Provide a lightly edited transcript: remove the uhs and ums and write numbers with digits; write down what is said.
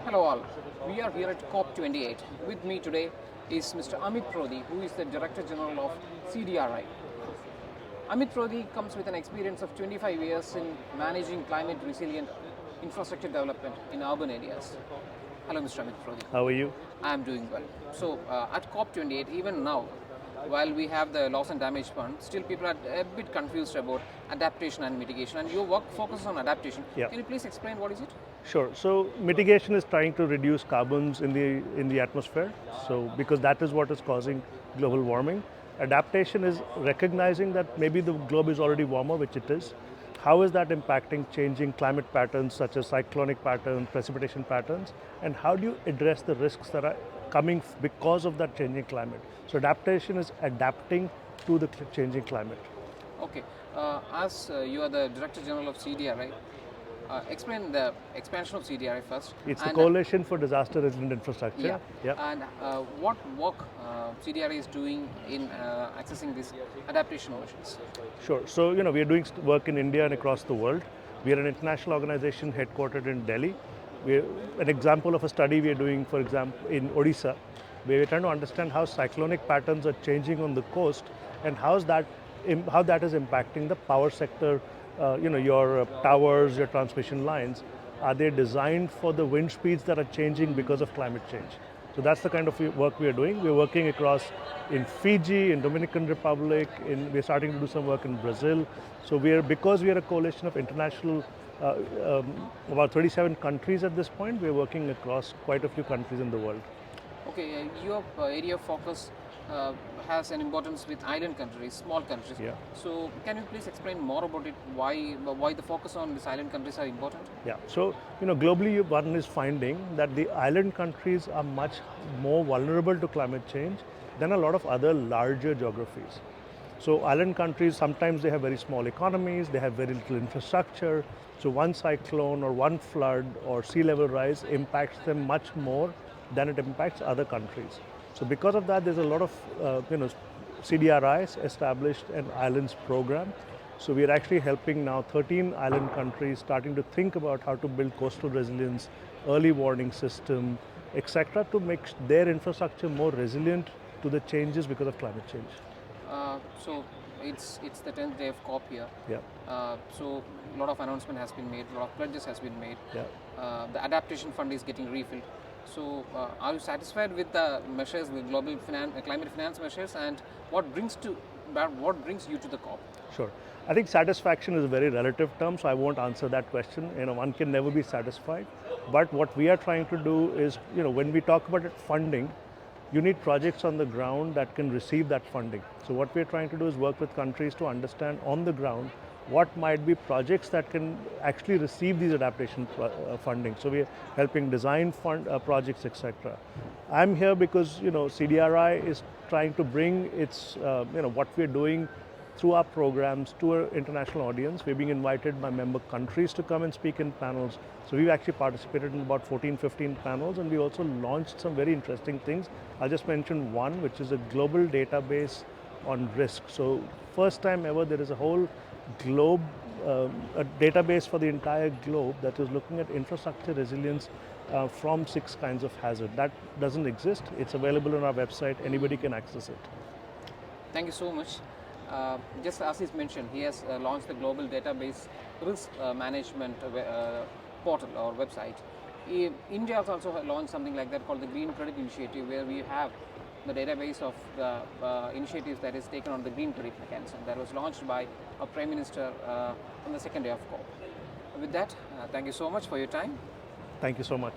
Hello all, we are here at COP28. With me today is Mr. Amit Prothi, who is the Director General of CDRI. Amit Prothi comes with an experience of 25 years in managing climate resilient infrastructure development in urban areas. Hello Mr. Amit Prothi. How are you? I am doing well. So at COP28, even now, while we have the loss and damage fund, still people are a bit confused about adaptation and mitigation, and your work focuses on adaptation. Yeah. Can you please explain what is it? Sure. So mitigation is trying to reduce carbons in the atmosphere. So because that is what is causing global warming. Adaptation is recognizing that maybe the globe is already warmer, which it is. How is that impacting changing climate patterns such as cyclonic patterns, precipitation patterns, and how do you address the risks that are coming because of that changing climate? So adaptation is adapting to the changing climate. Okay. As you are the Director General of CDRI, explain the expansion of CDRI first. It's the Coalition for Disaster Resilient Infrastructure. Yeah. And what work CDRI is doing in accessing these adaptation measures? Sure. So, we are doing work in India and across the world. We are an international organization headquartered in Delhi. An example of a study we are doing, for example, in Odisha, where we're trying to understand how cyclonic patterns are changing on the coast and how that is impacting the power sector. Your towers, your transmission lines, are they designed for the wind speeds that are changing because of climate change? So that's the kind of work we are doing. We're working across in Fiji, in Dominican Republic, we're starting to do some work in Brazil. So because we are a coalition of international, about 37 countries at this point, we're working across quite a few countries in the world. Okay, your area of focus has an importance with island countries, small countries. Yeah. So can you please explain more about it? Why the focus on these island countries are important? Yeah. So globally, one is finding that the island countries are much more vulnerable to climate change than a lot of other larger geographies. So island countries, sometimes they have very small economies, they have very little infrastructure. So one cyclone or one flood or sea level rise impacts them much more than it impacts other countries. So because of that, there's a lot of CDRIs established an islands program. So we are actually helping now 13 island countries starting to think about how to build coastal resilience, early warning system, etc., to make their infrastructure more resilient to the changes because of climate change. So it's the 10th day of COP here. Yeah. So a lot of announcement has been made, a lot of pledges has been made. Yeah. The adaptation fund is getting refilled. So are you satisfied with the measures, the global climate finance measures, and what brings you to the COP? Sure. I think satisfaction is a very relative term, so I won't answer that question. One can never be satisfied. But what we are trying to do is, when we talk about funding, you need projects on the ground that can receive that funding. So what we're trying to do is work with countries to understand on the ground what might be projects that can actually receive these adaptation funding. So we're helping design fund projects, etc. I'm here because CDRI is trying to bring its what we're doing through our programs to an international audience. We're being invited by member countries to come and speak in panels. So we've actually participated in about 14, 15 panels, and we also launched some very interesting things. I'll just mention one, which is a global database on risk. So first time ever, there is a whole globe, a database for the entire globe that is looking at infrastructure resilience from 6 kinds of hazard. That doesn't exist. It's available on our website. Anybody can access it. Thank you so much. Just as he's mentioned, he has launched the global database risk management portal or website. India has also launched something like that called the Green Credit Initiative, where we have the database of the initiatives that is taken on the green credit mechanism that was launched by our Prime Minister on the second day of COP. With that, thank you so much for your time. Thank you so much.